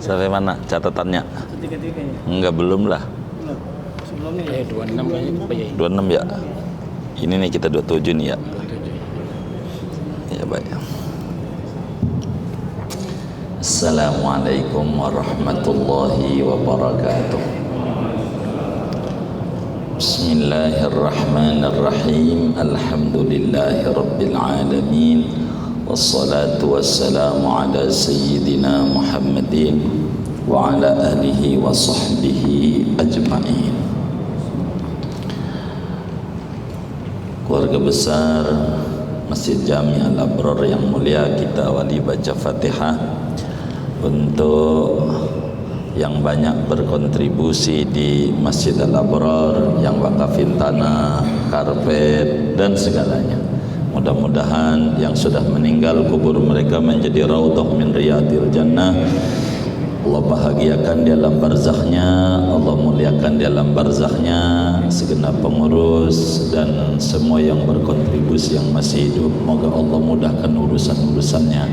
Sampai mana catatannya? Ketiga-tiganya. Enggak, belum lah. Belum. Sebelumnya ya. 26 kayaknya Pak Yai. 26 ya. Ini nih kita 27 nih ya. Ya baik. Assalamualaikum warahmatullahi wabarakatuh. Bismillahirrahmanirrahim. Alhamdulillahi rabbil alamin. Wassalatu wassalamu ala sayyidina Muhammadin wa ala alihi wa sahbihi ajma'in. Keluarga besar Masjid Jami Al-Abrar yang mulia, kita awali baca Fatihah untuk yang banyak berkontribusi di Masjid Al-Abrar, yang wakafin tanah, karpet dan segalanya. Mudah-mudahan yang sudah meninggal kubur mereka menjadi raudhah min riyadil jannah. Allah bahagiakan di alam barzakhnya, Allah muliakan di alam barzakhnya segenap pengurus dan semua yang berkontribusi yang masih hidup. Moga Allah mudahkan urusan-urusannya.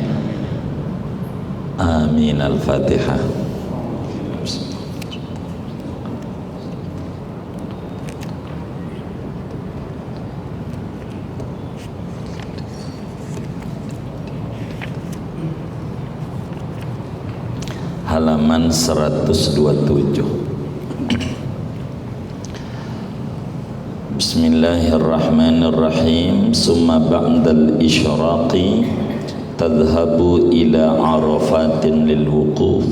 Amin. Al-Fatihah. Halaman 127. Bismillahirrahmanirrahim. Summa ba'dal isyraqi tadhhabu ila arafatin lil wuquf.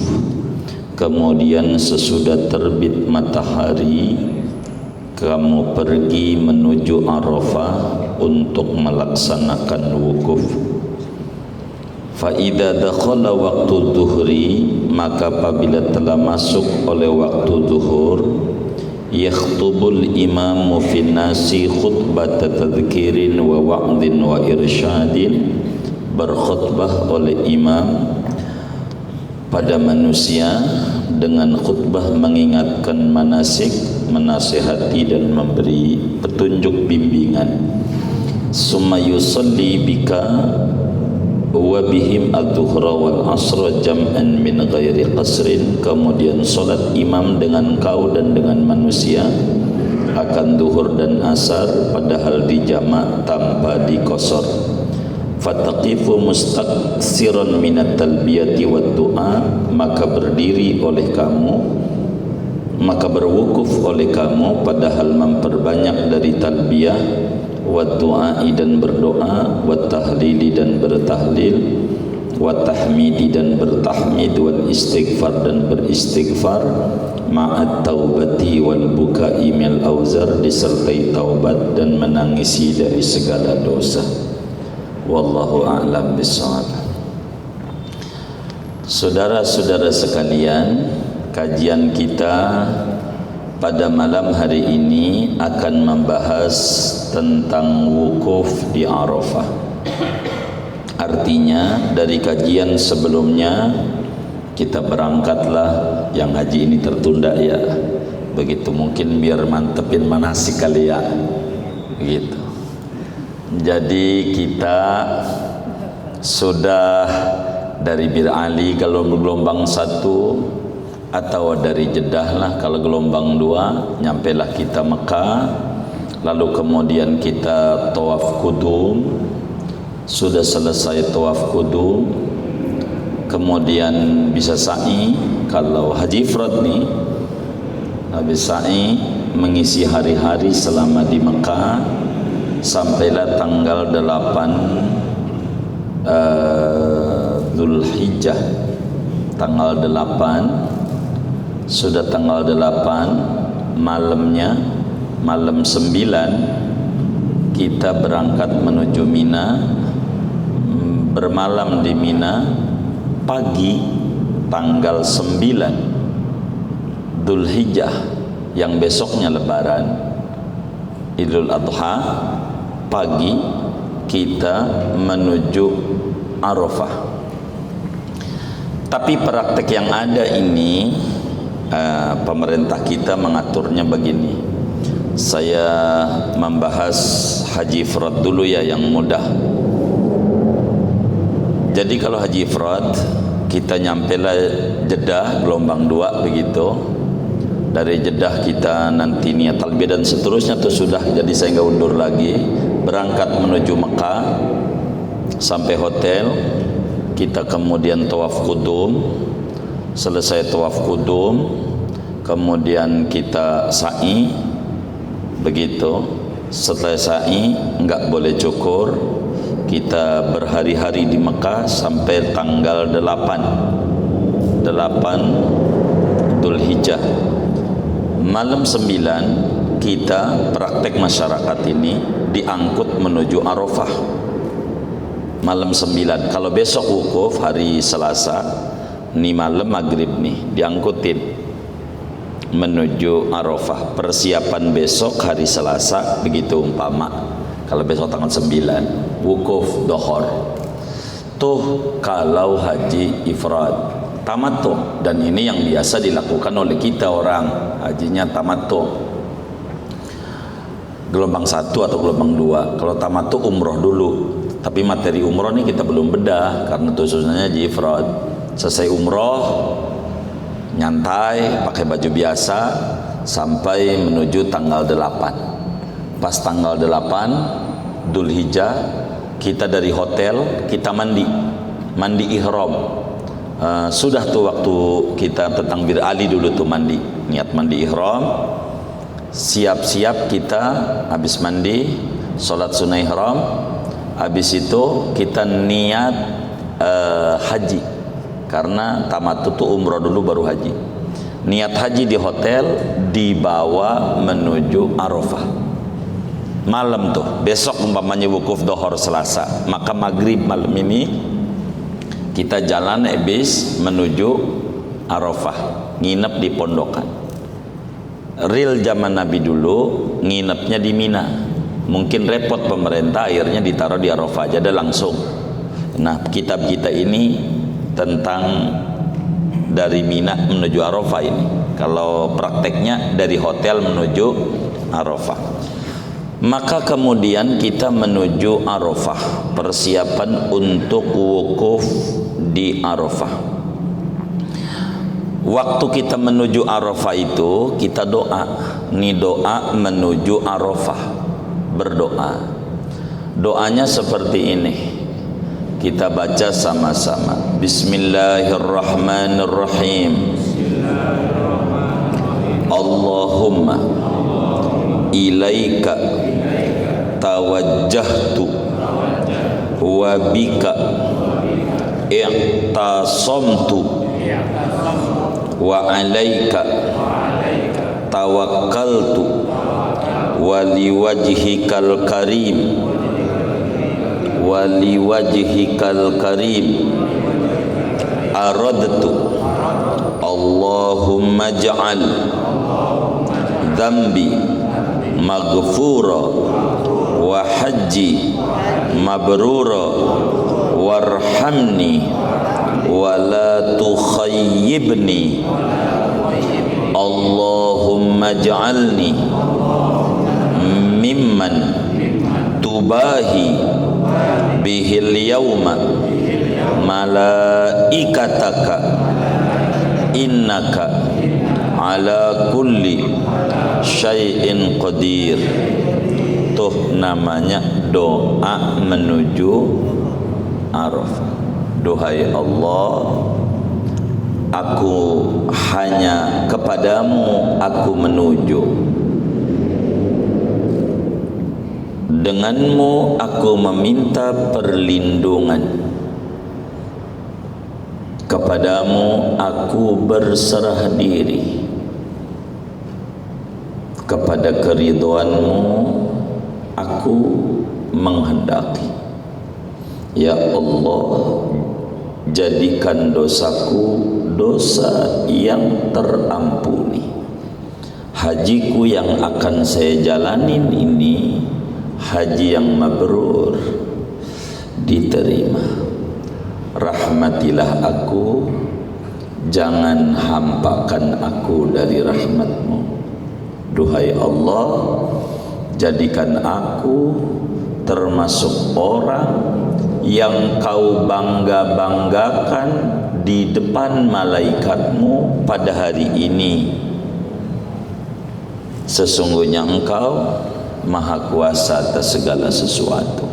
Kemudian sesudah terbit matahari kamu pergi menuju Arafah untuk melaksanakan wukuf. Fa idza dakhala waqtu dhuhri, maka apabila telah masuk oleh waktu zuhur, yakhtubul imamu fin nasi khutbata tadhkirin wa wa'dhin wa irsyadin. Berkhutbah oleh imam pada manusia dengan khutbah mengingatkan manasik, menasihati dan memberi petunjuk bimbingan. Summa yusalli bika wa bihim adh-dhuhra wal asra jam'an min ghairi qasrin. Kemudian salat imam dengan kau dan dengan manusia akan duhur dan asar padahal dijamak tanpa dikosor. Fataqifu mustaksiran minat talbiyati wad du'a, maka berdiri oleh kamu, maka berwukuf oleh kamu padahal memperbanyak dari talbiyah, wa du'ai dan berdoa, wa tahlili dan bertahlil, wa tahmidi dan bertahmid, wal istighfar dan beristighfar, ma'at taubati wal bukai mil auzar, disertai taubat dan menangisi dari segala dosa. Wallahu a'lam bishawab. Saudara-saudara sekalian, kajian kita pada malam hari ini akan membahas tentang wukuf di Arafah. Artinya dari kajian sebelumnya kita berangkatlah, yang haji ini tertunda ya, begitu mungkin biar mantepin manasik kali ya, begitu. Jadi kita sudah dari Bir Ali kalau gelombang 1, atau dari Jeddah lah kalau gelombang 2, nyampelah kita Mekah. Lalu kemudian kita tawaf kudum, sudah selesai tawaf kudum, kemudian bisa sa'i. Kalau haji ifrad nih habis sa'i mengisi hari-hari selama di Mekah, sampailah tanggal 8 Dzulhijjah, tanggal 8. Sudah tanggal 8 malamnya, malam 9 kita berangkat menuju Mina, bermalam di Mina. Pagi tanggal 9 Dzulhijjah yang besoknya lebaran Idul Adha, pagi kita menuju Arafah. Tapi praktek yang ada ini, pemerintah kita mengaturnya begini. Saya membahas haji ifrad dulu ya, yang mudah. Jadi kalau haji ifrad kita nyampelah Jeddah gelombang 2 begitu. Dari Jeddah kita nanti niat talbiyah dan seterusnya itu sudah, jadi saya nggak undur lagi. Berangkat menuju Mekah, sampai hotel, kita kemudian tawaf qudum. Selesai tawaf qudum, kemudian kita sa'i begitu. Setelah sa'i nggak boleh cukur. Kita berhari-hari di Mekah sampai tanggal 8 Dzulhijjah. Malam 9 kita praktek masyarakat ini diangkut menuju Arafah. Malam 9. Kalau besok wukuf hari Selasa, nih malam maghrib nih diangkutin menuju Arafah. Persiapan besok hari Selasa begitu umpama. Kalau besok tanggal 9 wukuf dohor. Tuh kalau haji ifrad tamattu, dan ini yang biasa dilakukan oleh kita orang hajinya tamattu. Gelombang 1 atau gelombang 2. Kalau tamattu umroh dulu. Tapi materi umroh ini kita belum bedah karena khususnya haji ifrad. Selesai umroh nyantai pakai baju biasa sampai menuju tanggal 8. Pas tanggal 8 Dzulhijjah kita dari hotel kita mandi ihram. Sudah tuh waktu kita tentang Bir Ali dulu tuh mandi, niat mandi ihram, siap-siap kita habis mandi, sholat sunnah ihram, habis itu kita niat haji, karena tamattu tuh umroh dulu baru haji. Niat haji di hotel, dibawa menuju Arafah. Malam tuh, besok umpamanya wukuf dohor Selasa, maka maghrib malam ini kita jalan bis menuju Arafah, nginep di pondokan. Real zaman Nabi dulu nginepnya di Mina. Mungkin repot pemerintah, akhirnya ditaruh di Arafah aja dah langsung. Nah, kitab kita ini tentang dari Mina menuju Arafah ini. Kalau prakteknya dari hotel menuju Arafah. Maka kemudian kita menuju Arafah, persiapan untuk wukuf di Arafah. Waktu kita menuju Arafah itu kita doa. Ini doa menuju Arafah, berdoa. Doanya seperti ini. Kita baca sama-sama. Bismillahirrahmanirrahim. Allahumma ilaika tawajjahtu wa bika i'tasamtu wa alaika tawakkaltu wa liwajhikal karim aradtu Allahumma ja'al dhanbi maghfura wa haji mabrura warhamni wa la tukhayyibni Allahumma ja'alni mimman tubahi bihil yawma malaikataka innaka ala kulli syai'in qadir. Tuh namanya doa menuju Arafah. Duhai Allah, aku hanya kepadamu aku menuju, denganmu aku meminta perlindungan, kepadamu aku berserah diri, kepada keridhoanmu aku menghendaki. Ya Allah, jadikan dosaku dosa yang terampuni. Hajiku yang akan saya jalanin ini haji yang mabrur, diterima. Rahmatilah aku, jangan hampakan aku dari rahmatmu. Duhai Allah, jadikan aku termasuk orang yang kau bangga-banggakan di depan malaikatmu pada hari ini, sesungguhnya engkau maha kuasa atas segala sesuatu.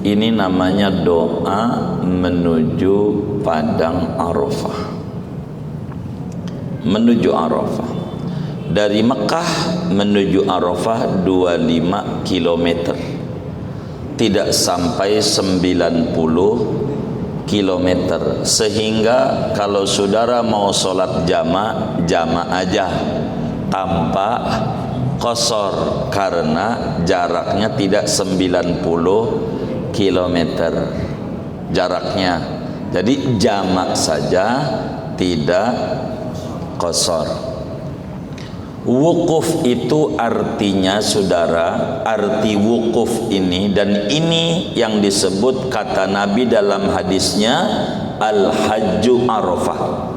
Ini namanya doa menuju padang Arafah. Menuju Arafah. Dari Mekah menuju Arafah 25 km. Tidak sampai 90 km. Sehingga kalau saudara mau sholat jama' aja tanpa qasar, karena jaraknya tidak 90 km jaraknya. Jadi jamak saja, tidak qasar. Wukuf itu artinya, saudara, arti wukuf ini, dan ini yang disebut kata Nabi dalam hadisnya, al-hajju Arafah.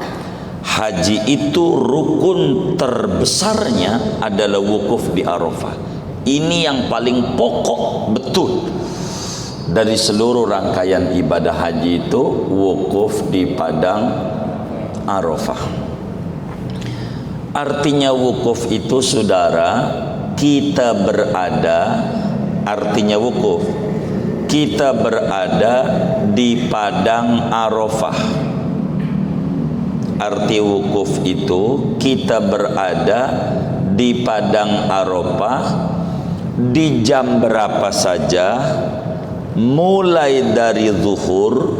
Haji itu rukun terbesarnya adalah wukuf di Arafah. Ini yang paling pokok betul dari seluruh rangkaian ibadah haji itu, wukuf di padang Arafah. Artinya wukuf itu, saudara, kita berada, artinya wukuf, kita berada di padang Arafah. Arti wukuf itu kita berada di padang Arafah di jam berapa saja, mulai dari zuhur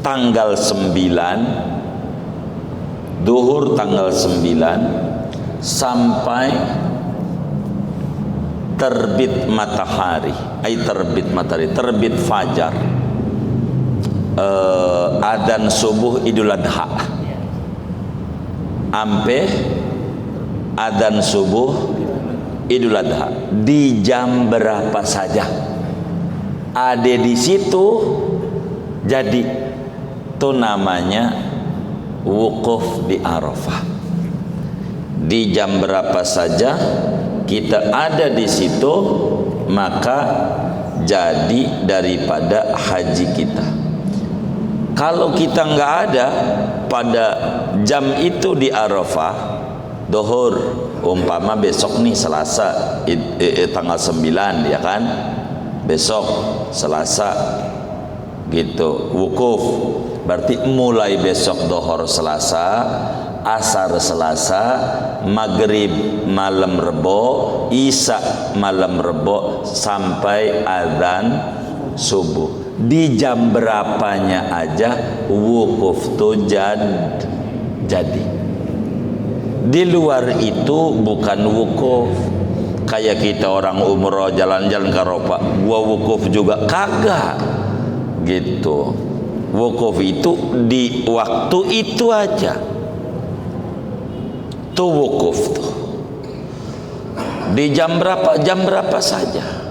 tanggal 9, zuhur tanggal 9 sampai terbit matahari, terbit fajar, adzan subuh Idul Adha, sampai adzan subuh Idul Adha, di jam berapa saja ada di situ. Jadi itu namanya wukuf di Arafah. Di jam berapa saja kita ada di situ, maka jadi daripada haji kita. Kalau kita nggak ada pada jam itu di Arafah, dohor, umpama besok nih Selasa tanggal 9, ya kan, besok Selasa gitu wukuf, berarti mulai besok dohor Selasa, asar Selasa, maghrib malam Rebo, isya malam Rebo, sampai adzan subuh. Di jam berapanya aja wukuf tuh jadi. Di luar itu bukan wukuf. Kayak kita orang umroh jalan-jalan ke Arafah, gua wukuf juga kagak gitu. Wukuf itu di waktu itu aja. Tuh wukuf tuh. Di jam berapa saja.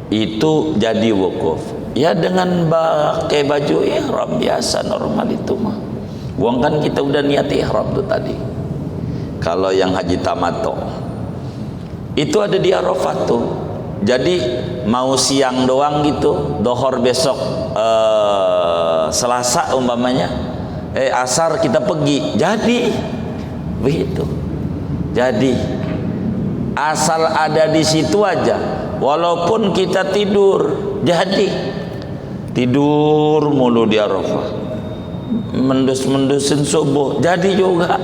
Itu jadi wukuf. Ya dengan pakai baju ihram biasa normal itu mah. Buang kan kita udah niat ihram tuh tadi. Kalau yang haji tamattu itu ada di Arafah tuh. Jadi mau siang doang gitu, dohor besok Selasa umpamanya, asar kita pergi, jadi begitu. Jadi asal ada di situ aja. Walaupun kita tidur, jadi tidur mulu di Arafah, mendus-mendusin subuh, jadi juga.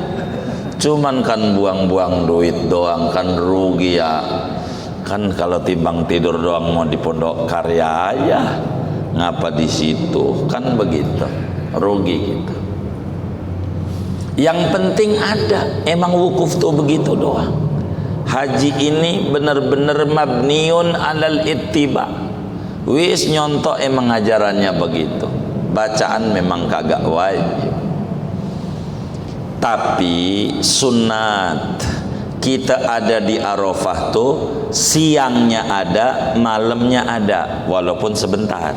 Cuman kan buang-buang duit doang, kan rugi ya. Kan kalau timbang tidur doang mau di pondok karya aja, ngapa di situ? Kan begitu, rugi kita. Yang penting ada, emang wukuf tuh begitu doang. Haji ini benar-benar mabniun alal ittiba. Wis nyontok emang ajarannya begitu. Bacaan memang kagak wajib. Tapi sunat kita ada di Arafah tuh, siangnya ada, malamnya ada, walaupun sebentar.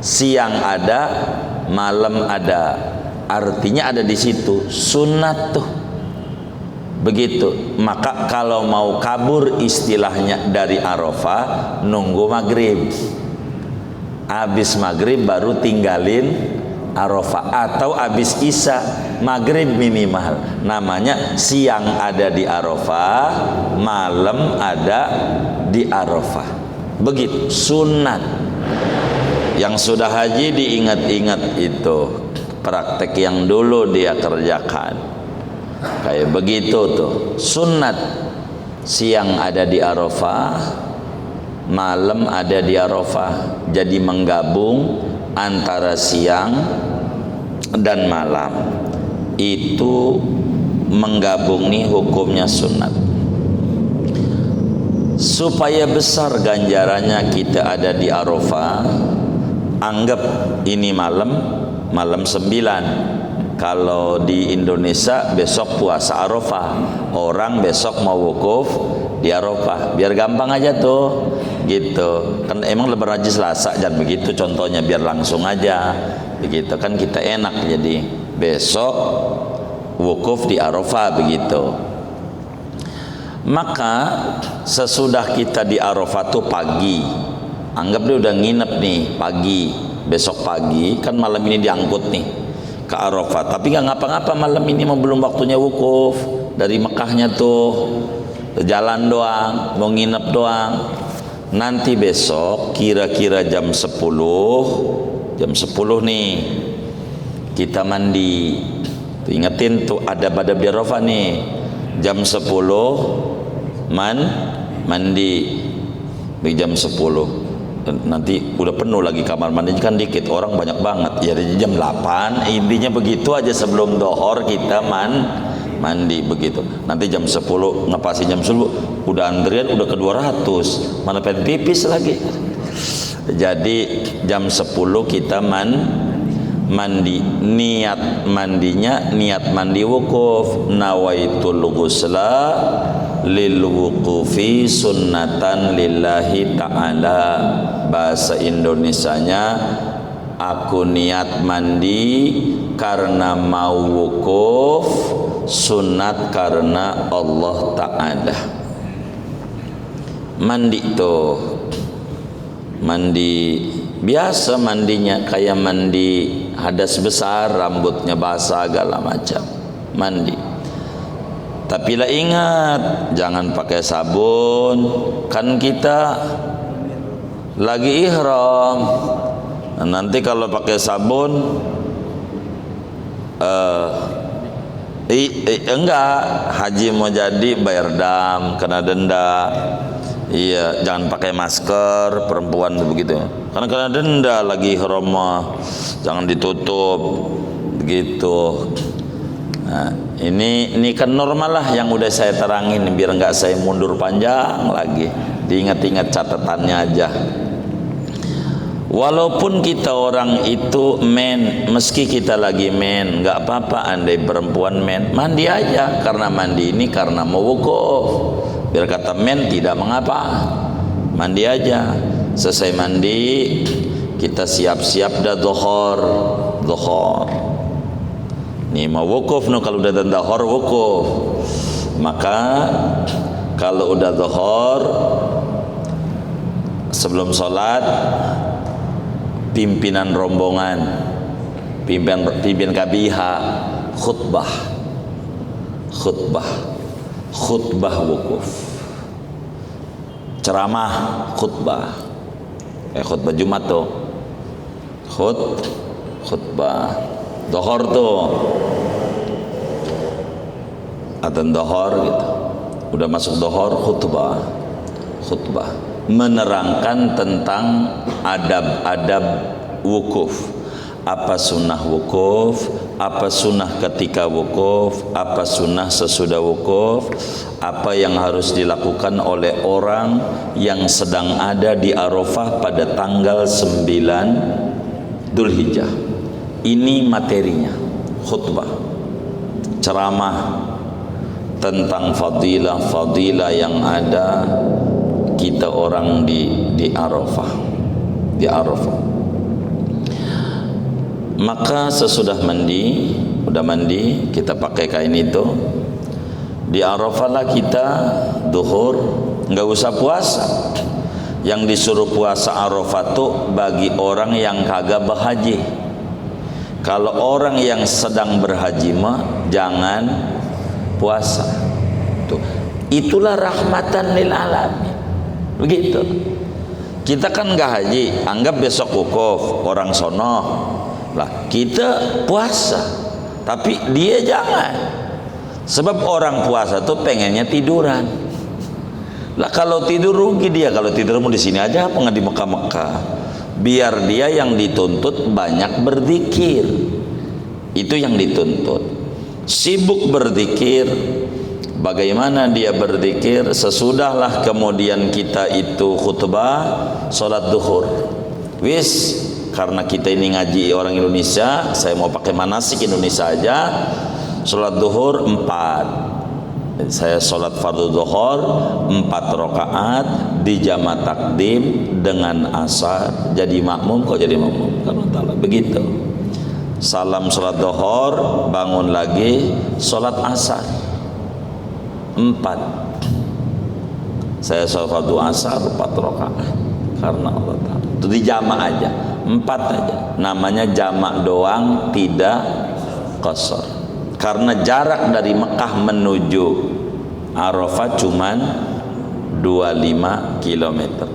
Siang ada, malam ada. Artinya ada di situ, sunat tuh. Begitu. Maka kalau mau kabur istilahnya dari Arafah, nunggu maghrib. Habis maghrib baru tinggalin Arafah, atau habis Isya maghrib minimal. Namanya siang ada di Arafah, malam ada di Arafah. Begitu sunat. Yang sudah haji diingat-ingat itu praktek yang dulu dia kerjakan. Kayak begitu tuh sunat. Siang ada di Arafah, malam ada di Arafah. Jadi menggabung antara siang dan malam. Itu menggabung nih hukumnya sunat. Supaya besar ganjarannya kita ada di Arafah, anggap ini malam 9. Kalau di Indonesia besok puasa Arafah, orang besok mau wukuf di Arafah, biar gampang aja tuh, gitu. Kan emang lebaran haji Selasa, jangan begitu contohnya, biar langsung aja, begitu kan kita enak. Jadi besok wukuf di Arafah begitu. Maka sesudah kita di Arafah tuh pagi, anggap dia udah nginep nih pagi, besok pagi kan malam ini diangkut nih ke Arafah, tapi nggak ngapa-ngapa malam ini, mau belum waktunya wukuf. Dari Mekahnya tuh jalan doang, mau nginep doang. Nanti besok kira-kira jam 10 nih kita mandi. Tuh, ingetin tuh adab-adab di Arafah nih. Jam 10 mandi di jam 10. Nanti udah penuh lagi kamar mandinya, kan dikit orang banyak banget ya. Di jam 8 intinya begitu aja, sebelum dohor kita mandi begitu. Nanti jam 10 ngepasi, jam 10 udah antrian udah ke 200, mana pengen pipis lagi. Jadi jam 10 kita mandi. Niat mandinya niat mandi wukuf, nawaitul ghusla lil wuqufi sunnatan lillahi ta'ala. Bahasa Indonesianya, aku niat mandi karena mau wukuf, sunat karena Allah Ta'ala. Mandi tuh, mandi biasa, mandinya kayak mandi hadas besar, rambutnya basah segala macam, mandi. Tapi lah ingat, jangan pakai sabun, kan kita lagi ihram. Nah, nanti kalau pakai sabun enggak, haji mau jadi bayar dam, kena denda. Iya, jangan pakai masker perempuan begitu, karena kena denda lagi ihram, jangan ditutup begitu. Nah, ini kan normal lah yang udah saya terangin, biar nggak saya mundur panjang lagi, diingat-ingat catatannya aja. Walaupun kita orang itu meski kita lagi nggak apa-apa. Andai perempuan mandi aja, karena mandi ini karena mau wukuf. Biar kata tidak mengapa, mandi aja. Selesai mandi kita siap-siap dah dohor. Nih mau wukuf, kalau udah dohor wukuf. Maka kalau udah dohor, sebelum sholat, pimpinan rombongan, pimpinan KBH khutbah wukuf, ceramah, khutbah Jumat tuh, khutbah dohor tuh, adzan dohor gitu, udah masuk dohor, khutbah menerangkan tentang adab-adab wukuf. Apa sunnah wukuf, apa sunnah ketika wukuf, apa sunnah sesudah wukuf, apa yang harus dilakukan oleh orang yang sedang ada di Arafah pada tanggal 9 Dzulhijjah. Ini materinya, khutbah, ceramah tentang fadilah yang ada kita orang di Arafah, Maka sesudah udah mandi, kita pakai kain itu. Di Arafah lah kita duhur, nggak usah puasa. Yang disuruh puasa Arafah tuh bagi orang yang kagak berhaji. Kalau orang yang sedang berhaji mah jangan puasa. Tuh. Itulah rahmatan lil alamin. Begitu. Kita kan nggak haji, anggap besok wukuf orang sono. Lah, kita puasa. Tapi dia jangan. Sebab orang puasa tuh pengennya tiduran. Lah kalau tidur rugi dia. Kalau tidur mau di sini aja apa nggak di Mekah-Mekah. Biar dia yang dituntut banyak berzikir. Itu yang dituntut. Sibuk berzikir. Bagaimana dia berzikir? Sesudahlah kemudian kita itu khutbah salat duhur. Wis, karena kita ini ngaji orang Indonesia, saya mau pakai manasik Indonesia aja. Salat duhur 4. Saya salat fardhu zuhur 4 rakaat di jama' takdim dengan asar. Jadi makmum, kok jadi makmum? Karena ta'ala begitu. Salam salat zuhur, bangun lagi salat asar 4. Saya salat fardhu asar 4 rakaat karena Allah Ta'ala. Itu di jama' aja, 4 aja. Namanya jama' doang, tidak qasar. Karena jarak dari Mekah menuju Arafah cuman 25 km.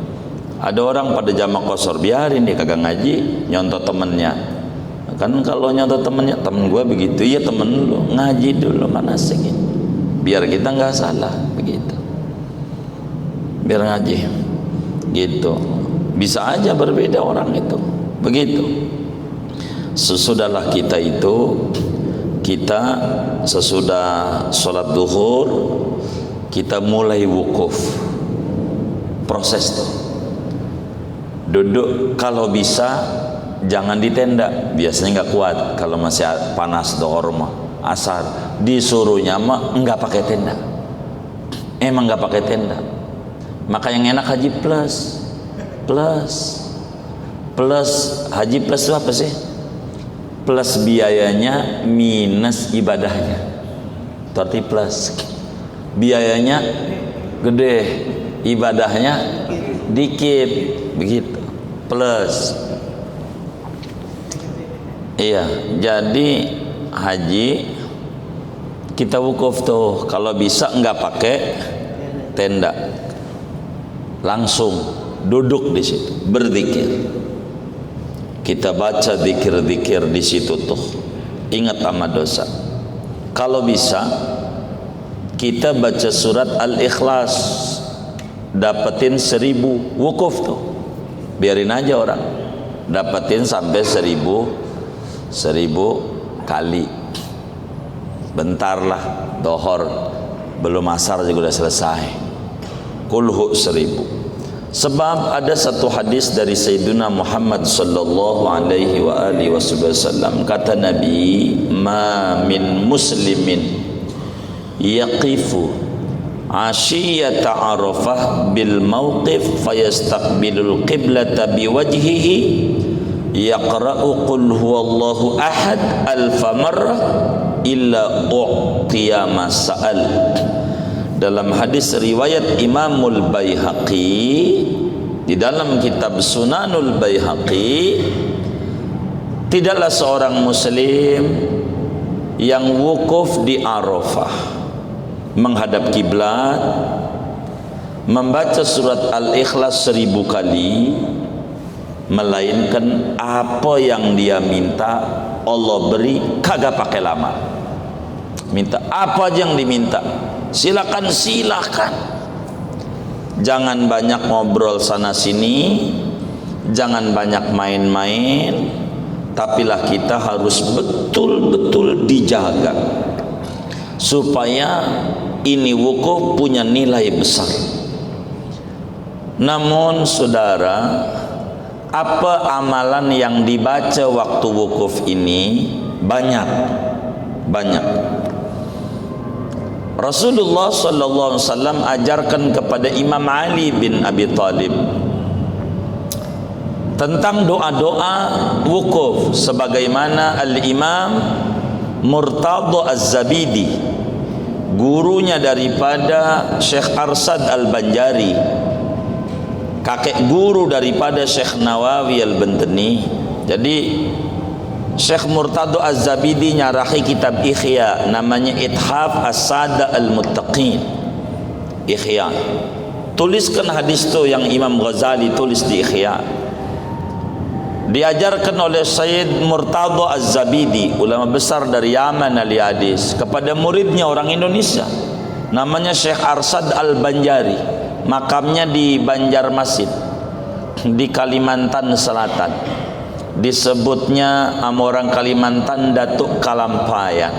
Ada orang pada jama' qasar, biarin dia kagak ngaji, nyontoh temennya. Kan kalau nyontoh temennya, temen gue begitu, iya temen lu, ngaji dulu manasikin. Biar kita nggak salah, begitu. Biar ngaji, gitu. Bisa aja berbeda orang itu, begitu. Sesudahlah kita itu, kita sesudah sholat duhur, kita mulai wukuf. Proses tuh. Duduk kalau bisa, jangan di tenda. Biasanya nggak kuat kalau masih panas duhur mah. Asar disuruhnya mah nggak pakai tenda. Emang nggak pakai tenda. Maka yang enak haji plus haji plus itu apa sih? Plus biayanya minus ibadahnya. Berarti plus biayanya gede, ibadahnya dikit, begitu. Plus. Iya, jadi haji kita wukuf tuh, kalau bisa nggak pakai tenda, langsung duduk di situ berzikir. Kita baca zikir-zikir di situ tuh, ingat sama dosa. Kalau bisa kita baca surat Al-Ikhlas, dapetin 1000 wukuf tuh, biarin aja orang dapetin sampai 1000 kali. Bentarlah dohor, belum asar juga udah selesai. Kulhu 1000. Sebab ada satu hadis dari Sayyidina Muhammad sallallahu alaihi wa alihi wasallam, kata Nabi, ma min muslimin yaqifu ashiyata Arafah bil mawqif fayastaqbilul qiblata biwajhihi yaqra'u qul huwallahu ahad alfa marrah illa u'tiya ma sa'al. Dalam hadis riwayat Imamul Baihaqi, di dalam kitab Sunanul Baihaqi, tidaklah seorang muslim yang wukuf di Arafah menghadap kiblat membaca surat Al-Ikhlas 1000 kali, melainkan apa yang dia minta Allah beri, kagak pakai lama. Minta apa aja yang diminta, silakan. Jangan banyak ngobrol sana sini, jangan banyak main-main, tapilah kita harus betul-betul dijaga supaya ini wukuf punya nilai besar. Namun saudara, apa amalan yang dibaca waktu wukuf ini? Banyak. Rasulullah sallallahu alaihi wasallam ajarkan kepada Imam Ali bin Abi Thalib tentang doa-doa wukuf, sebagaimana Al-Imam Murtadha Az-Zabidi, gurunya daripada Syekh Arsad Al-Banjari, kakek guru daripada Syekh Nawawi Al-Bantani. Jadi Syekh Murtado Az-Zabidi nyarahi kitab Ihya namanya Ithaf As-Sada Al-Muttaqin. Ihya. Tuliskan hadis tu yang Imam Ghazali tulis di Ihya. Diajarkan oleh Syekh Murtado Az-Zabidi, ulama besar dari Yaman ahli hadis, kepada muridnya orang Indonesia namanya Syekh Arsad Al-Banjari. Makamnya di Banjarmasin di Kalimantan Selatan. Disebutnya sama orang Kalimantan Datuk Kalampayan.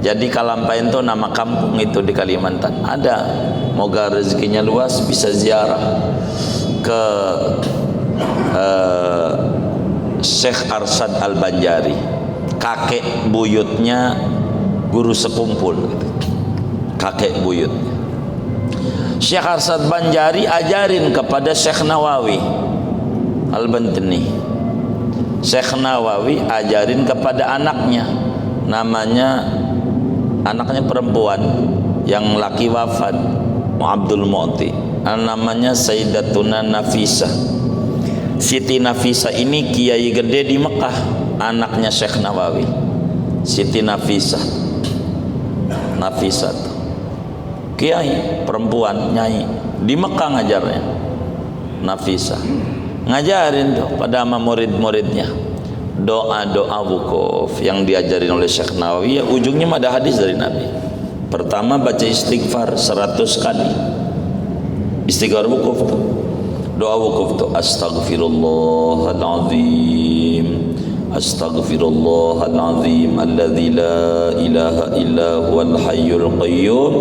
Jadi Kalampayan itu nama kampung itu di Kalimantan. Ada, moga rezekinya luas bisa ziarah ke Syekh Arsad Al-Banjari. Kakek buyutnya guru sekumpul gitu. Kakek buyutnya Syekh Arsad Banjari ajarin kepada Syekh Nawawi Al-Bantini. Syekh Nawawi ajarin kepada anaknya, namanya anaknya perempuan yang laki wafat, Abdul Mu'ti, namanya Sayyidatuna Nafisah. Siti Nafisah ini kiai gede di Mekah, anaknya Syekh Nawawi. Siti Nafisah, Nafisah tuh kiai perempuan nyai di Mekah ngajarnya. Nafisah ngajarin tuh pada sama murid-muridnya doa-doa wukuf yang diajarin oleh Syekh Nawawi. Ya, ujungnya ada hadis dari Nabi. Pertama baca istighfar 100 kali. Istighfar wukuf tuh, doa wukuf tuh, astaghfirullahalazim, astaghfirullahalazim alladzi la ilaha illa huwal hayyul qayyum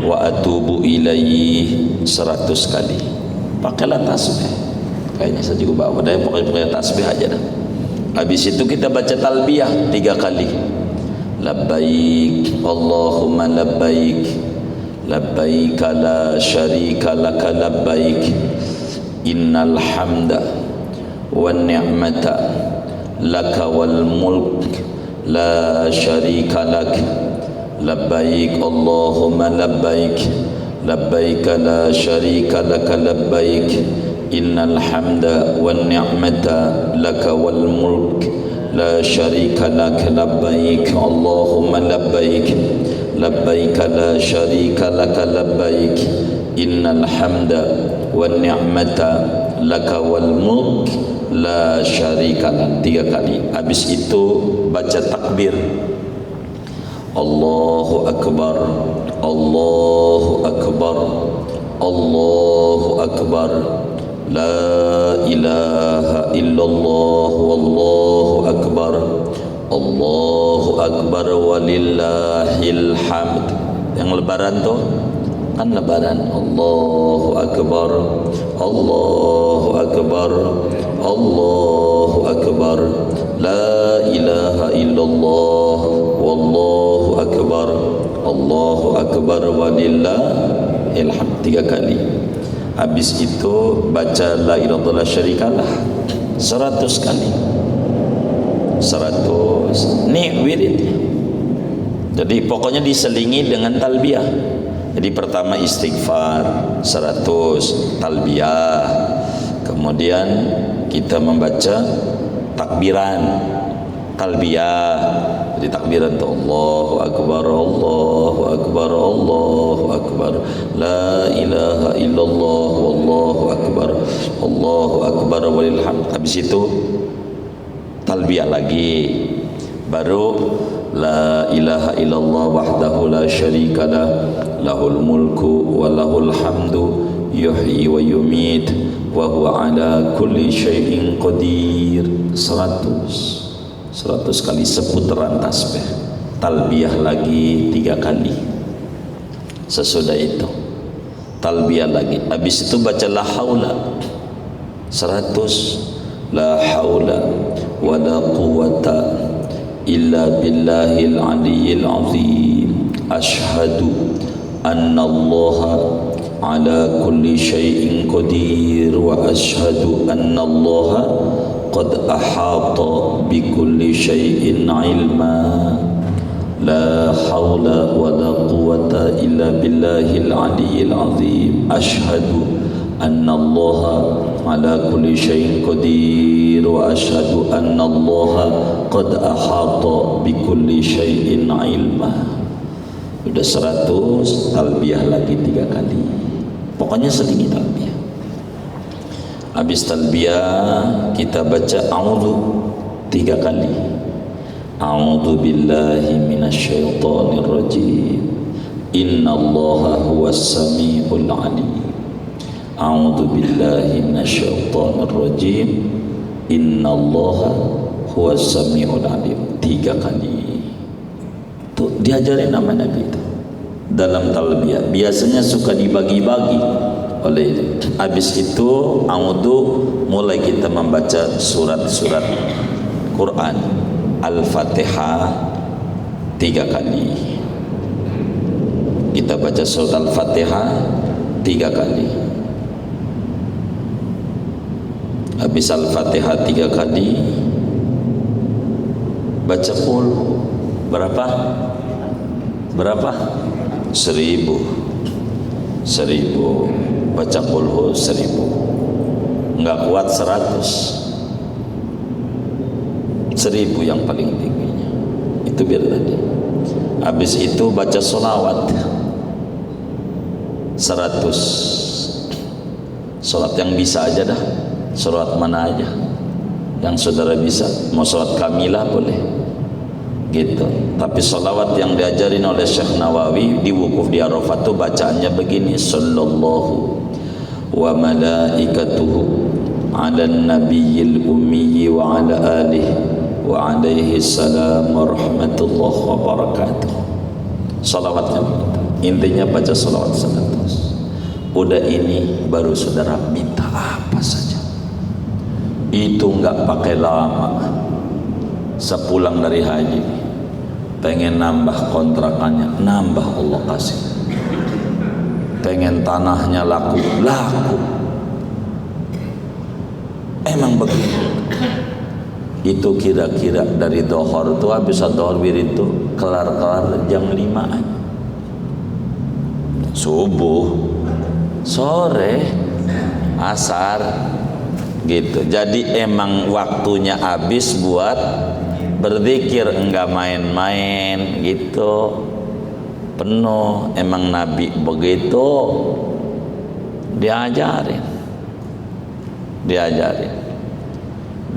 wa atubu ilaihi 100 kali. Pakailah tasbih. Kayaknya saya juga bawa deh, pokoknya tasbih aja dah. Habis itu kita baca talbiyah 3 kali. Labbaik Allahumma labbaik, labbaik la syarika laka labbaik, innal hamda wan ni'mata laka wal mulk la syarika lak, labbaik Allahumma labbaik, labbaik la syarika laka labbaik, innal hamda wan ni'mata laka wal mulk la syarika lak, labbaik Allahumma labbaik, labbaik la syarika laka labbaik, innal hamda wan ni'mata laka wal mulk la syarika lak. 3 kali. Habis itu baca takbir, Allahu Akbar, Allahu Akbar, Allahu Akbar, la ilaha illallah, wallahu akbar, Allahu akbar walillahil hamd. Yang lebaran tuh kan lebaran, Allahu akbar, Allahu akbar, Allahu akbar, la ilaha illallah, wallahu akbar, Allahu akbar walillahil hamd 3 kali. Habis itu baca la ilaha illallah syarikalah 100 kali. 100. Ini wiridnya. Jadi pokoknya diselingi dengan talbiyah. Jadi pertama istighfar 100, talbiyah. Kemudian kita membaca takbiran, talbiyah. Jadi takbiran itu Allahu Akbar, Allahu Akbar, Allahu Akbar, la ilaha illallah, wallahu akbar, Allahu akbar walillahil hamd. Habis itu talbiyah lagi, baru la ilaha illallah wahdahu la syarikalah, lahul mulku wa lahul hamdu, yuhyi wa yumit, wa huwa ala kulli syai'in qadir. 100 kali seputaran tasbih. Talbiyah lagi 3 kali. Sesudah itu talbiyah lagi. Habis itu baca la haula 100. La haula wa la quwata illa billahil aliyyil azim. Ashhadu anna allaha ala kulli syai'in qadir wa ashhadu anna allaha qad ahata bi kulli syai'in ilma. La hawla wa la quwata illa billahil aliyyil azim. Ashhadu annallaha ala kulli syai'in qadir wa asyhadu annallaha qad ahata bi kulli syai'in ilma. Udah 100, talbiyah lagi 3 kali. Pokoknya setinggi talbiyah. Habis talbiyah kita baca a'udzu 3 kali. A'udzu billahi minasyaitonir rajim. Innallaha huwas samiul alim. A'udzu billahi minasyaitonir rajim. Innallaha huwas samiul alim. 3 kali. Tuh diajarin nama Nabi itu dalam talbiyah. Biasanya suka dibagi-bagi oleh itu. Habis itu a'udzu, mulai kita membaca surat-surat Quran. Al-Fatihah 3 kali. Kita baca surat Al-Fatihah 3 kali. Habis Al-Fatihah 3 kali, baca qul berapa? 1000. Baca qul 1000. Enggak kuat 100 yang paling tingginya. Itu biar tadi. Habis itu baca sholawat 100. Sholat yang bisa aja dah. Sholat mana aja yang saudara bisa. Mau sholat kamilah boleh gitu. Tapi sholawat yang diajarin oleh Syekh Nawawi di wukuf di Arafah itu bacaannya begini: sallallahu wa malaikatuhu ala nabiyil ummi wa ala alihi wa alaihi salam wa rahmatullah wa barakatuh. Salawatnya begitu. Intinya baca salawat 100. Udah ini baru saudara minta apa saja. Itu enggak pakai lama. Sepulang dari haji, pengen nambah kontrakannya, nambah Allah kasih. Pengen tanahnya laku. Emang begitu. Itu kira-kira dari dohor tuh, habis dohor wirid itu kelar-kelar jam 5-an. Subuh, sore, asar gitu. Jadi emang waktunya habis buat berzikir, enggak main-main gitu. Penuh. Emang Nabi begitu diajarin.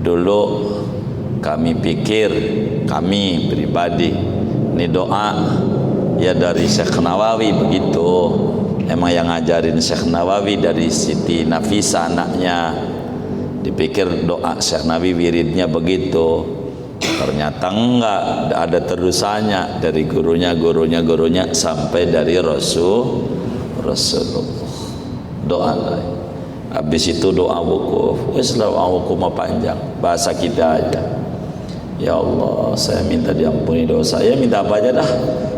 Dulu kami pikir, kami pribadi, ini doa ya dari Syekh Nawawi begitu. Emang yang ngajarin Syekh Nawawi dari Siti Nafisa anaknya. Dipikir doa Syekh Nawawi wiridnya begitu. Ternyata enggak, ada terusannya dari gurunya sampai dari Rasulullah. Doa lain. Habis itu doa wukuf. Doa wukuf mah panjang, bahasa kita aja. Ya Allah, saya minta diampuni dosa. Ya minta apa aja dah.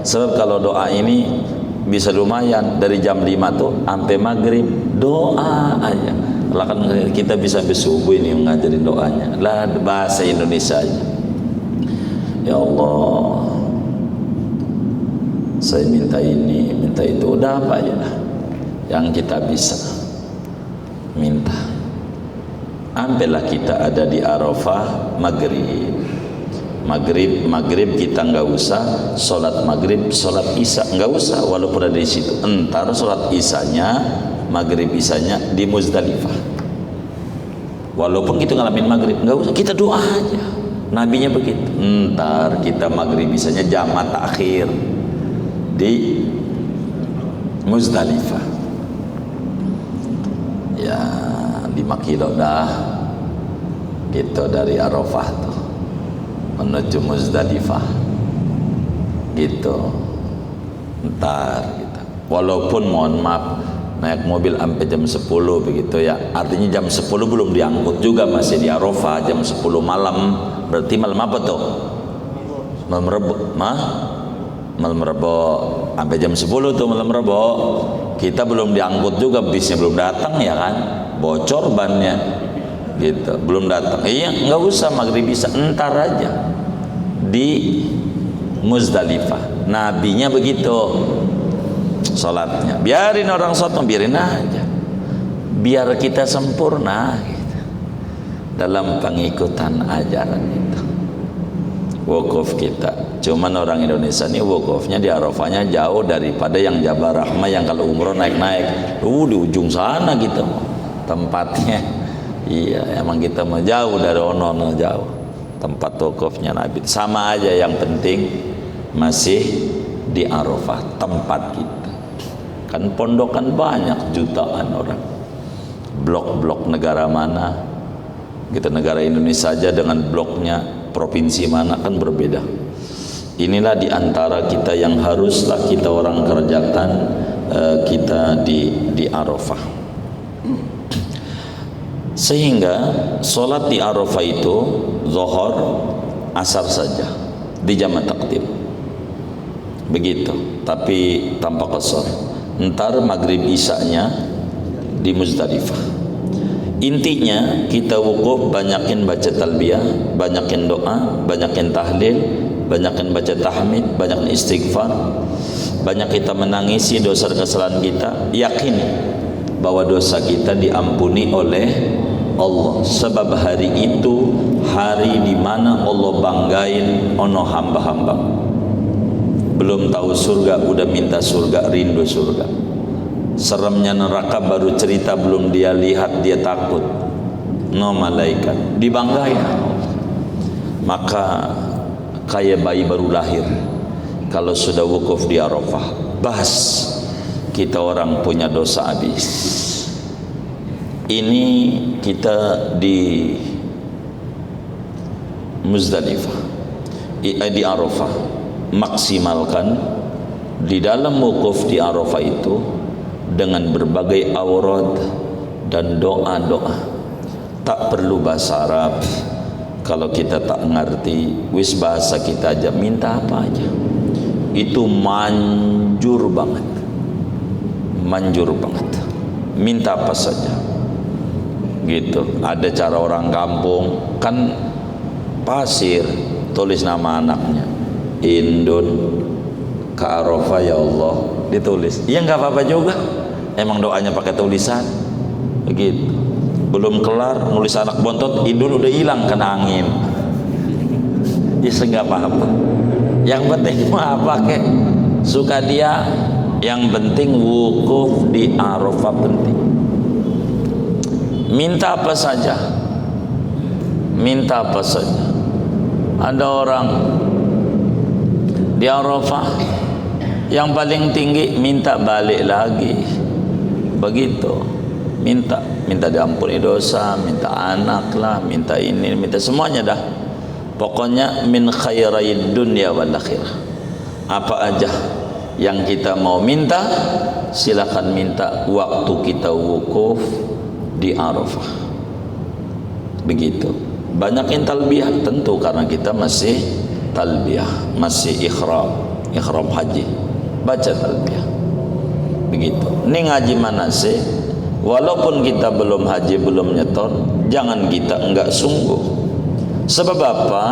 Sebab kalau doa ini bisa lumayan dari jam 5 tuh sampai maghrib doa aja. Lah kan kita bisa sampai subuh ini ngajarin doanya. Lah bahasa Indonesia aja. Ya Allah, saya minta ini, minta itu, udah apa aja lah yang kita bisa minta. Ambillah kita ada di Arafah maghrib kita nggak usah sholat maghrib, sholat isya nggak usah, walaupun ada di situ. Entar sholat isyanya, maghrib isyanya di Muzdalifah. Walaupun kita ngalamin maghrib nggak usah, kita doa aja. Nabinya begitu. Entar kita maghrib isyanya jamak takhir di Muzdalifah. Ya 5 kilo dah gitu dari Arafah tuh menuju Muzdalifah gitu. Entar gitu. Walaupun mohon maaf naik mobil sampai jam 10 begitu ya, artinya jam 10 belum diangkut juga, masih di Arafah. Jam 10 malam, berarti malam apa tuh? Malam Rebo. Malam Rebo sampai jam 10 tuh malam Rebo. Kita belum diangkut juga, bisnya belum datang ya kan, bocor bannya gitu, belum datang. Iya nggak usah maghrib bisa, entar aja di Muzdalifah. Nabinya begitu sholatnya. Biarin orang sholat, biarin aja. biar kita sempurna gitu, dalam pengikutan ajaran itu. Wukuf kita, cuman orang Indonesia ini wukufnya di Arafahnya jauh daripada yang Jabal Rahmah, yang kalau umroh naik-naik di ujung sana gitu tempatnya. Iya, emang kita mau jauh dari ono jauh tempat wukufnya Nabi. Sama aja, yang penting masih di Arafah tempat kita. Kan pondokan banyak, jutaan orang. Blok-blok negara mana? Kita negara Indonesia saja dengan bloknya provinsi mana kan berbeda. Inilah diantara kita yang haruslah kita orang kerjakan, kita di Arafah. Sehingga solat di Arafah itu zuhur, asar saja di jamak takdim, begitu, tapi tanpa qasar. Ntar maghrib isya-nya di Muzdalifah. Intinya kita wukuf banyakin baca talbiyah, banyakin doa, banyakin tahlil, banyakin baca tahmid, banyakin istighfar, banyak kita menangisi dosa kesalahan kita, yakin bahwa dosa kita diampuni oleh Allah, sebab hari itu hari di mana Allah banggain ono hamba-hamba belum tahu surga udah minta surga, rindu surga. Seremnya neraka baru cerita, belum dia lihat dia takut. No, malaikat dibanggain. Maka kayak bayi baru lahir, kalau sudah wukuf di Arafah, bas kita orang punya dosa habis. Ini kita di Muzdalifah, di Arafah, maksimalkan di dalam wukuf di Arafah itu dengan berbagai aurat dan doa-doa. Tak perlu bahasa Arab. Kalau kita tak ngerti, wis bahasa kita aja, minta apa aja. Itu manjur banget. Manjur banget. Minta apa saja. Gitu. Ada cara orang kampung, kan pasir, tulis nama anaknya. Indun ke Arafah ya Allah, ditulis. Ya nggak apa-apa juga. Emang doanya pakai tulisan, begitu. Belum kelar nulis anak bontot, indun udah hilang kena angin. Ya nggak apa-apa. Yang penting mah pakai suka dia. Yang penting wukuf di Arafah penting. Minta apa saja. Minta apa saja. Ada orang di Arafah yang paling tinggi minta balik lagi, begitu, minta diampuni dosa, minta anak lah, minta ini, minta semuanya dah. Pokoknya min khairaid dunya wal akhirah. Apa aja yang kita mau minta, silakan minta waktu kita wukuf di Arafah. Begitu. Banyakin talbiyah tentu karena kita masih talbiyah, masih ihram haji. Baca talbiyah. Begitu. Ini ngaji manasik, walaupun kita belum haji, belum nyetor, jangan kita enggak sungguh. Sebab apa?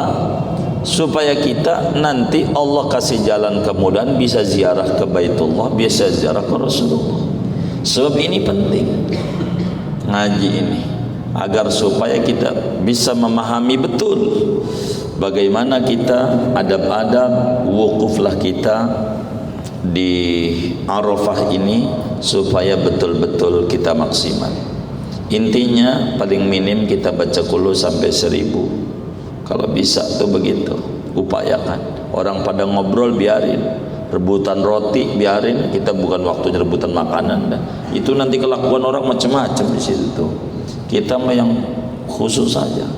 Supaya kita nanti Allah kasih jalan kemudahan, bisa ziarah ke Baitullah, bisa ziarah ke Rasulullah. Sebab ini penting ngaji ini, agar supaya kita bisa memahami betul bagaimana kita adab-adab wukuflah kita di Arafah ini, supaya betul-betul kita maksimal. Intinya paling minim kita baca qul sampai 1000. Kalau bisa tuh begitu, upayakan. Orang pada ngobrol biarin, rebutan roti biarin, kita bukan waktunya rebutan makanan dah. Itu nanti kelakuan orang macam-macam di situ tuh. Kita mah yang khusus saja.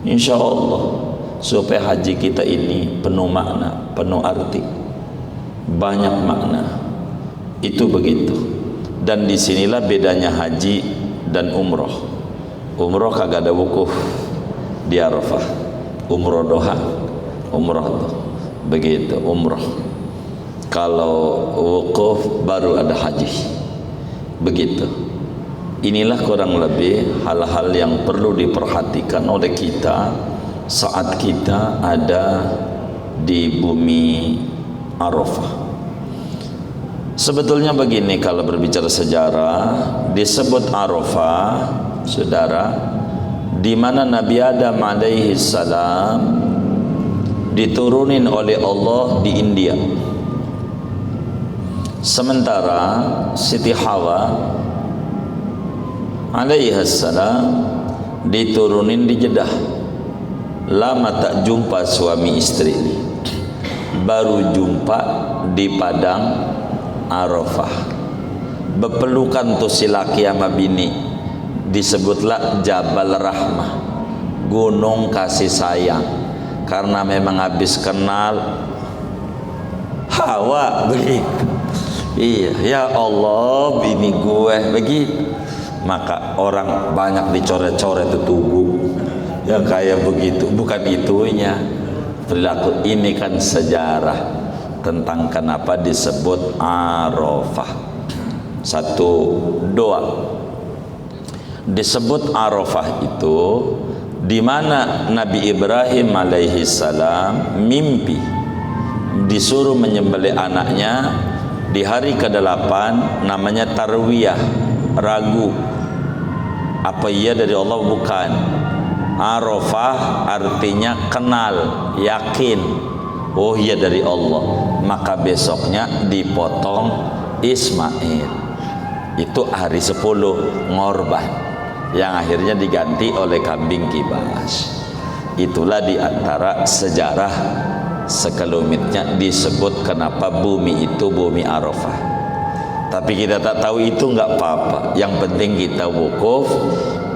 Insya Allah supaya haji kita ini penuh makna, penuh arti, banyak makna. Itu begitu. Dan disinilah bedanya haji dan umroh. Umroh kagak ada wukuf di Arafah. Umroh doha, umroh tuh begitu, umroh. Kalau wukuf baru ada haji, begitu. Inilah kurang lebih hal-hal yang perlu diperhatikan oleh kita saat kita ada di bumi Arafah. Sebetulnya begini, kalau berbicara sejarah, disebut Arafah, saudara, di mana Nabi Adam alaihi salam diturunin oleh Allah di India. Sementara Siti Hawa alaihi salam diturunin di Jeddah. Lama tak jumpa suami istri, baru jumpa di padang Arafah. Bepelukan tuh si laki sama bini, disebutlah Jabal Rahmah, gunung kasih sayang, karena memang habis kenal Hawa begitu. Iya, ya Allah, bini gue begitu. Maka orang banyak dicoret-coret itu tubuh yang kayak begitu. Bukan itunya perilaku. Ini kan sejarah tentang kenapa disebut Arafah. Satu, doa. Disebut Arafah itu di mana Nabi Ibrahim alaihi salam mimpi disuruh menyembelih anaknya di hari ke-8, namanya tarwiyah, ragu apa ia dari Allah bukan. Arafah artinya kenal, yakin, oh iya dari Allah. Maka besoknya dipotong Ismail. Itu hari 10 ngorban, yang akhirnya diganti oleh kambing kibas. Itulah diantara sejarah sekelumitnya disebut kenapa bumi itu bumi Arafah. Tapi kita tak tahu itu enggak apa-apa, yang penting kita wukuf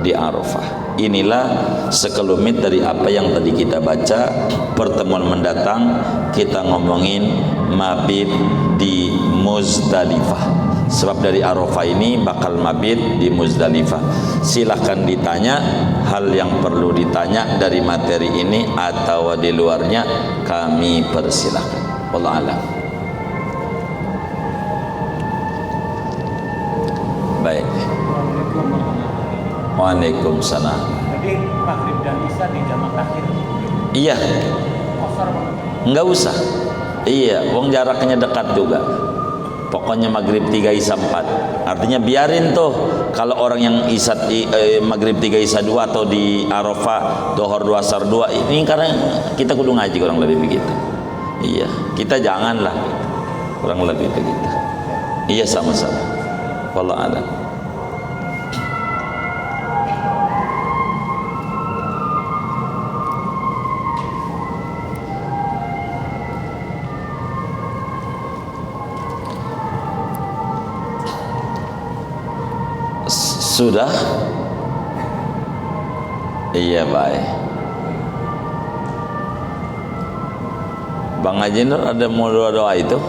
di Arafah. Inilah sekelumit dari apa yang tadi kita baca. Pertemuan mendatang kita ngomongin mabit di Muzdalifah. Sebab dari Arafah ini bakal mabit di Muzdalifah. Silahkan ditanya hal yang perlu ditanya dari materi ini atau di luarnya, kami persilahkan. Wallahu a'lam. Baik. Waalaikumsalam. Jadi maghrib dan isya di jamak akhir. Iya. Kosor banget. Enggak usah. Iya, wong jaraknya dekat juga. Pokoknya maghrib 3 isya 4. Artinya biarin tuh kalau orang yang maghrib 3 isya 2 atau di Arafah dohor 2 asar 2, ini karena kita kudu ngaji kurang lebih begitu. Iya, kita janganlah kurang lebih begitu. Iya, sama-sama. Wallahu a'lam. Sudah? Iya, baik. Bang Haji Nur ada mau doa itu?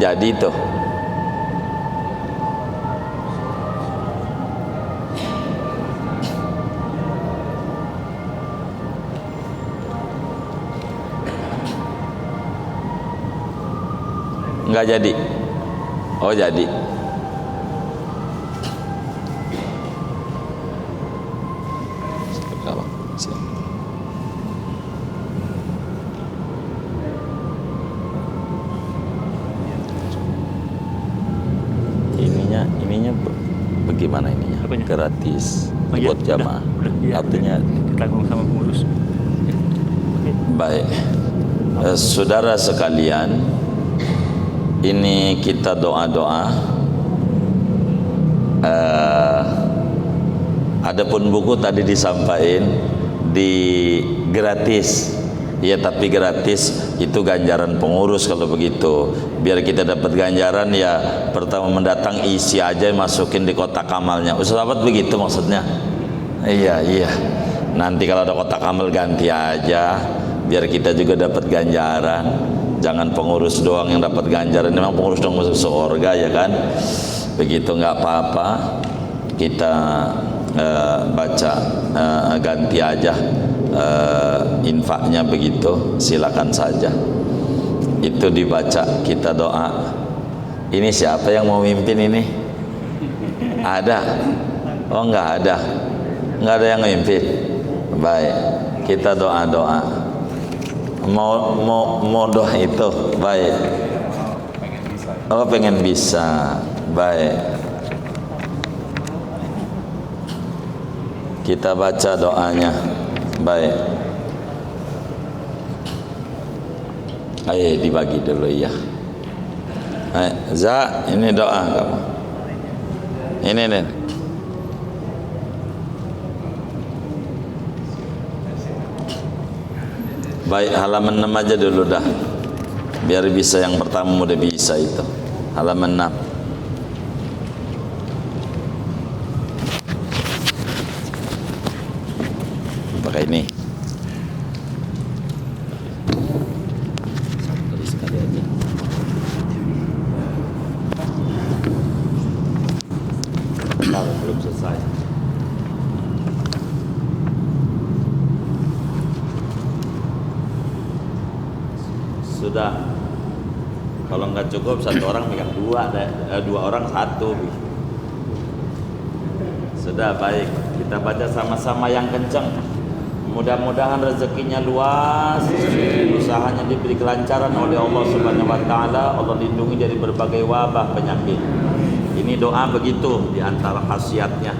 Jadi tuh. Enggak jadi. Oh, jadi. Ininya bagaimana ininya? Apanya? Gratis Iya, buat jamaah. Ya, artinya ditanggung sama pengurus. Oke. baik. Saudara sekalian, ini kita doa-doa. Adapun buku tadi disampaikan di gratis. Ya, tapi gratis itu ganjaran pengurus kalau begitu. Biar kita dapat ganjaran, ya pertama mendatang isi aja, masukin di kotak amalnya. Ustaz Abad begitu maksudnya? Iya. Nanti kalau ada kotak amal ganti aja, biar kita juga dapat ganjaran. Jangan pengurus doang yang dapat ganjaran. Memang pengurus dong masuk surga, ya kan? Begitu nggak apa-apa. Kita baca ganti aja infaknya begitu, silakan saja. Itu dibaca, kita doa. Ini siapa yang mau mimpin ini? Ada? Oh, enggak ada. Enggak ada yang mimpin. Baik, kita doa-doa. Mau doa itu. Baik. Oh, pengen bisa. Baik. Kita baca doanya. Baik. Ayo dibagi dulu ya. Za, ini doa kamu. Ini nih. Baik, halaman 6 aja dulu dah. Biar bisa yang pertama udah bisa itu. Halaman 6. Pakai ini. Sekali aja. Belum selesai. Sudah. Kalau nggak cukup satu orang pegang dua orang satu. Sudah, baik. Kita baca sama-sama yang kencang. Mudah-mudahan rezekinya luas, usahanya diberi kelancaran oleh Allah Subhanahu wa taala, Allah lindungi dari berbagai wabah penyakit. Ini doa begitu di antara khasiatnya.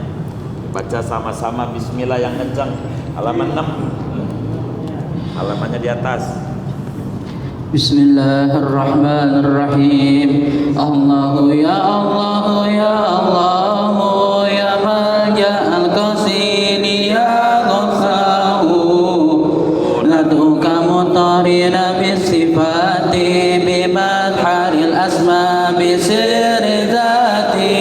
Baca sama-sama bismillah yang kencang. Halaman 6. Halamannya di atas. Bismillahirrahmanirrahim. Allahu ya Allah ya Allah ya Maja'al Qasidi ya Ghaffaru, nad'uka mutarina bisifati bimadharil asma bisirri zati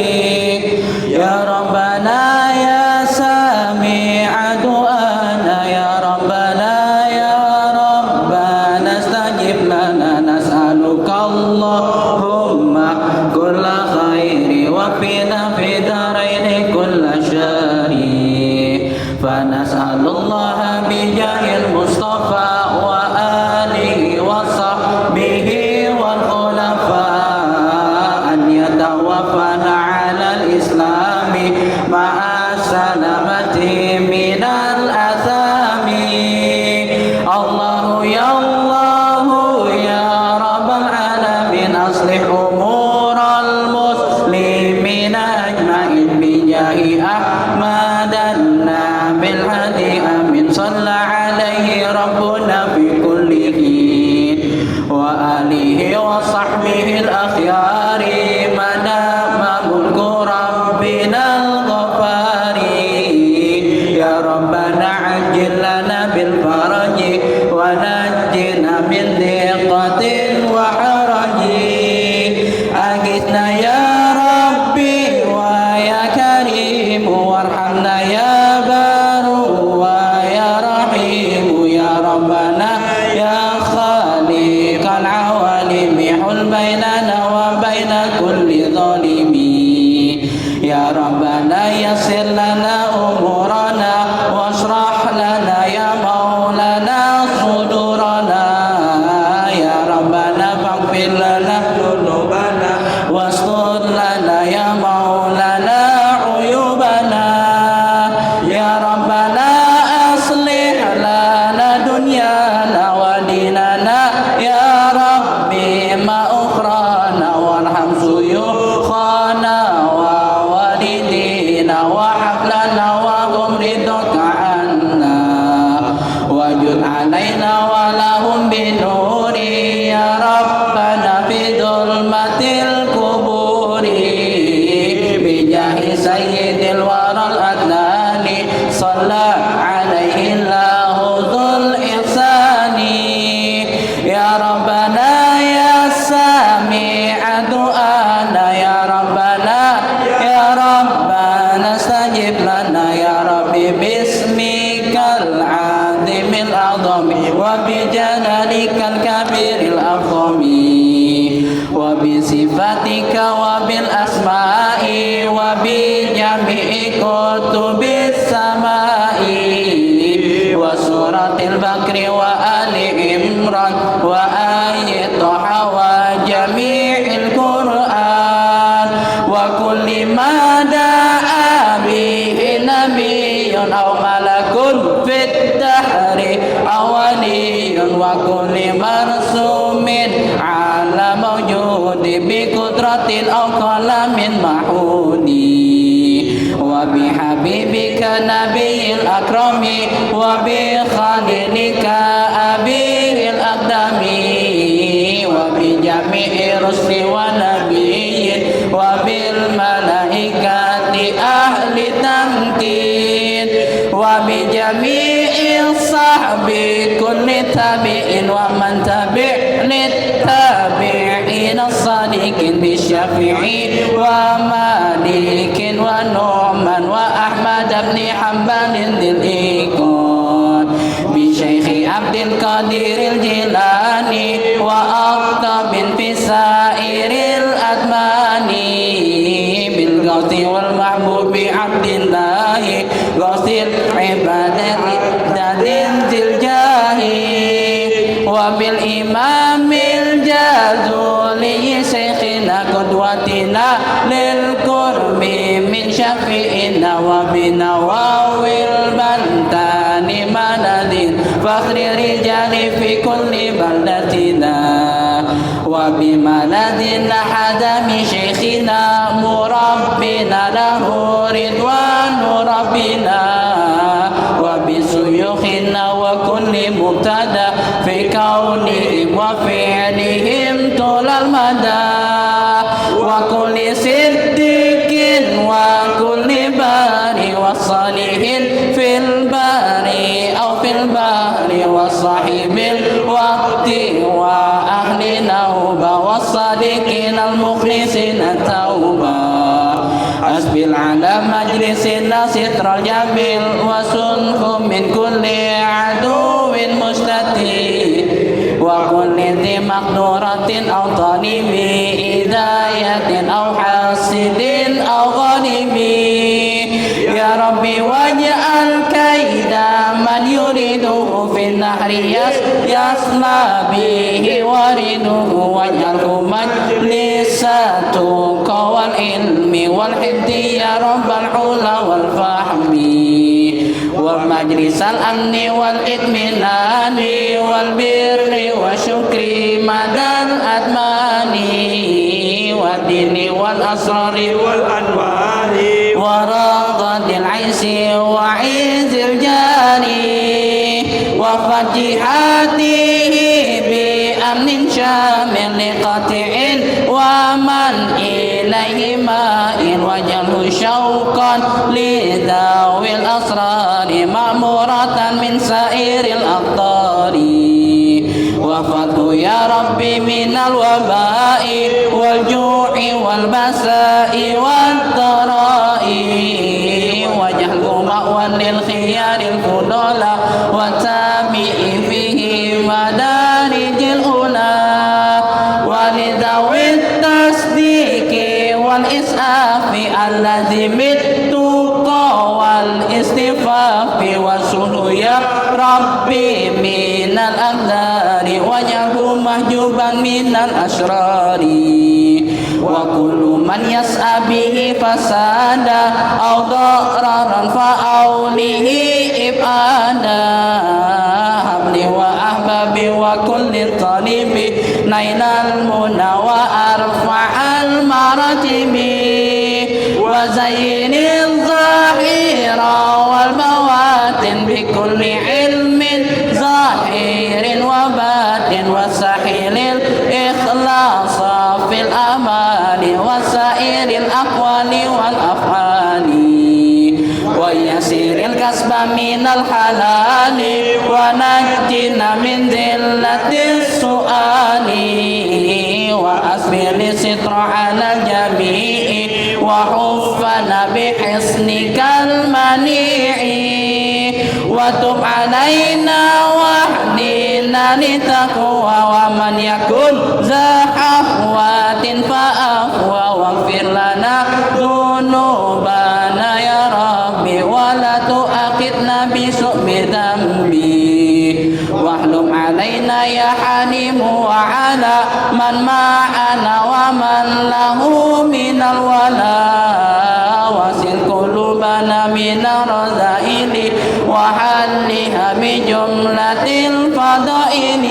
ya Rabbana ya Sami'a du'ana ya Rabbana ya Rabbana istajib lana nas'aluka Allahumma kulla khairi wa qina fi daraini kulla syari fa nas'alullaha bi jahil mustafa wa alihi wa sahbihi wal khulafa an yatawaffana 'ala al-islami ma'a salamati minal athami. Allahu ya Allahu ya Rabbal alamin aslih umural muslimina ajma'in bijahi Ahmadan nabil hadi amin salla alaihi rabbuna fi kulli hin wa alihi wa sahbihi al-akhyari madama mulku rabbina al-ghafari ya Rabbana ajil lana bil faraji wa najjina min dhiqatin wa haraji aghithna ya Rabbi wa ya Karim warhamna ya Baru wa ya Rahim ya Rabbana ya Khaliqal awalimi hul bainana wa baina kulli zalimi ya Rabbana yassir lana umurana washrah lana ya maulana sudurana ya Rabbana faghfir lana dhunubana wastur lana ya maulana uyubana ya Rabbana aslih lana dunyana wa dinana ya Rabbi ma ukhrana warham suyukhana wa walidina wa hablana wa ghumridaka anna wajud alaina wa lahum binuri ya Rabbana fi dhulmatil kuburi bijahi sayyidil waral adnani salla alaihi lahu dhul ihsani ya Rabbana ya Sami'a du'ana ya Rabbana ya Rabbana istajib lana ya Rabbi bismikal azimil azami wa bijalalikal kabiril azami wa bisifatika wa bil asma'i wa bi jami'i kutubis samai wa suratil bakri wa ali imran wa ayat Taha wa jami'il Qur'an wa kulli ma da'a bihi nabiyyun aw malakun fit dahri awaliyun wa kulli marsumin ala mawjudi bi أو قلم محوني وبحبيبك نبي الأكرم وبخليلك أبي الأقدم وبجميع رسل ونبي وبالملائكة أهل تمكين وبجميع الصحب كل تابع ومن تبع للتابعين الصادقين بالشافعي ومالك ونعمان وأحمد بن حنبل ذي الإيقان بشيخ عبد القادر الجيلاني وأقطب في سائر الأدمان بالغوث والمحبوب عبد الله غوث العبادة ذات ذي الجاه وبالإمام الجازولي شيخنا قدوتنا للقرب من شفيعنا وبنواوي البنتان مدد فخر الرجال في كل بلدتنا وبمدد حدم شيخنا مربنا له رضوان ربنا وبسيوخنا وكل مبتدى في كونهم وفعلهم طول المدى وكل صديق وكل باري وصالح في الباري أو في البحر وصاحب الوقت وأهل نوبة والصادقين المخلصين التوبة أسبل على مجلسنا ستر الجميل وسنه من كل عدو مشتتي وكل ذي مقدورة أو طالب هداية أو حاسد أو غالب يا ربي واجعل كيد من يريده في النهر يصلى به ورده واجعله مجلس التقى والعلم والحفظ يا رب العلا والفهم ومجلس الأمن والإطمئنان والبر والشكر مدى الأدمان والدين والأسرار والأنوار ورغد العيش وعز الجاري وفتحاته بأمن شامل لقطع ومن إليه مائل وجهه شوقا لذوي الأسرار مأمورة من سائر الأقطار وفضل يا ربي من الوباء والجوع والبساء والضراء وجهه مأوى للخيار الفضلاء وتابع فيه مدارج الأولى ولذوي التصديق والإسعاف الذي بالتقى والاستفاف وسهل يا ربي من الأقدار وجهه محجوبا من الأشرار وكل من يسعى به فسادا أو ضررا فأوله إبعادا حبلي وأحبابي وكل طالب نيل المنى وأرفع المراتب وزين الظاهر والبواطن بكل علم ظاهر وباطن وسحيل الإخلاص في الأمال وسائر الأقوال والأفعال ويسير الكسب من الحلال ونجنا من ذلة السؤال وأسبل الستر على الجميع وحفنا بحسنك المنيع وتب علينا واهدنا لتقوى ومن يكن ذا حفوات فأفوى واغفر لنا ذنوبنا يا ربي ولا تؤاخذنا بسوء ذنبي واحلم علينا يا حليم وعلى من معنا ومن له من الولاء واسل قلوبنا من الرذائل وحلها بجملة الفضائل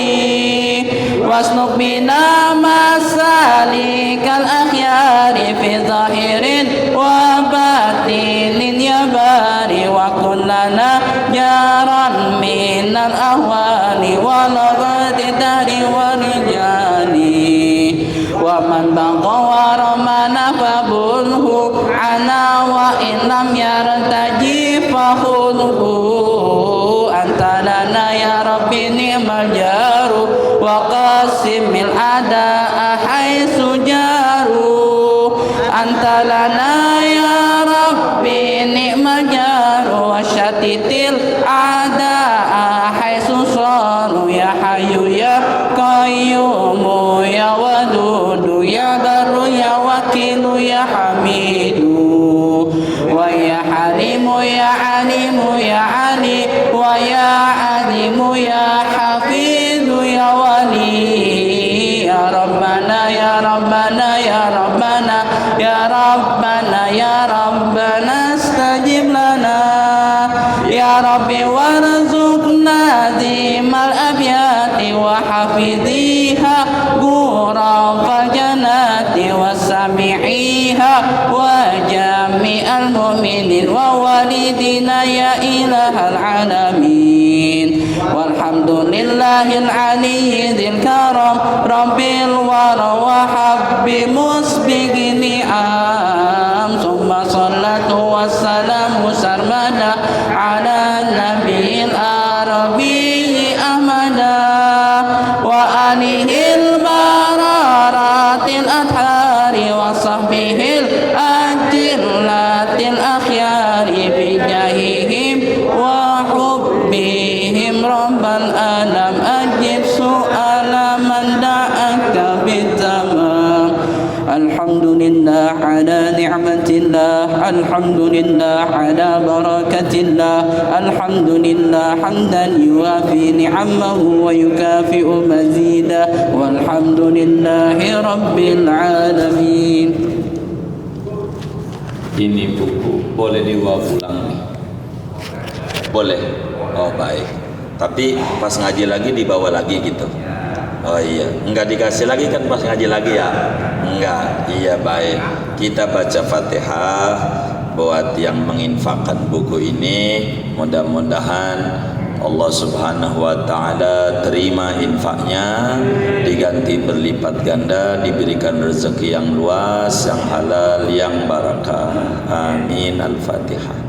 واسلك بنا مسا آلك الأخيار في ظاهر وباطن يا باري وكلنا جارا من الأهوال والاغتدار والرجال ومن بغى ورمنا فبله عنا وإن لم يرتجي فخذه أنت لنا يا ربي نعم الجار وقاسم الأعداء حيث جاروا أنت لنا يا ربي نعم الجار وشتت الأعداء حيث صاروا يا حي يا قيوم يا ودود يا بر يا وكيل يا حميد ويا حليم يا عليم يا علي ويا عليم يا حفيظ يا ولي يا ربنا يا ربنا يا ربنا يا ربنا يا ربنا استجب لنا يا ربي وارزقنا ذم الأبيات وحفظيها غرف الجنات وسمعيها وجميع المؤمنين ووالدنا يا إله العالمين والحمد لله العلي ذي الكرم رب الورى وحب مسبق نعم ثم صلاة والسلام سرمدا على النبي العربي أحمد وآله البررات الأطهار وصحبه الأجلة الأخيار بجاههم وحبهم رب العالم أجب سؤال من دعاك بالتمام الحمد لله على نعمة الله الحمد لله على بركة الله الحمد لله حمدا يوافي نعمه ويكافئ مزيدا والحمد لله رب العالمين. Ini buku boleh dibawa pulang nih? Boleh. Oh baik. Tapi pas ngaji lagi dibawa lagi gitu. Oh iya, enggak dikasih lagi kan pas ngaji lagi ya? Enggak. Iya baik. Kita baca Fatihah buat yang menginfakkan buku ini. Mudah-mudahan Allah Subhanahu wa taala terima infaknya, diganti berlipat ganda, diberikan rezeki yang luas, yang halal, yang barakah. Amin. Al-Fatihah.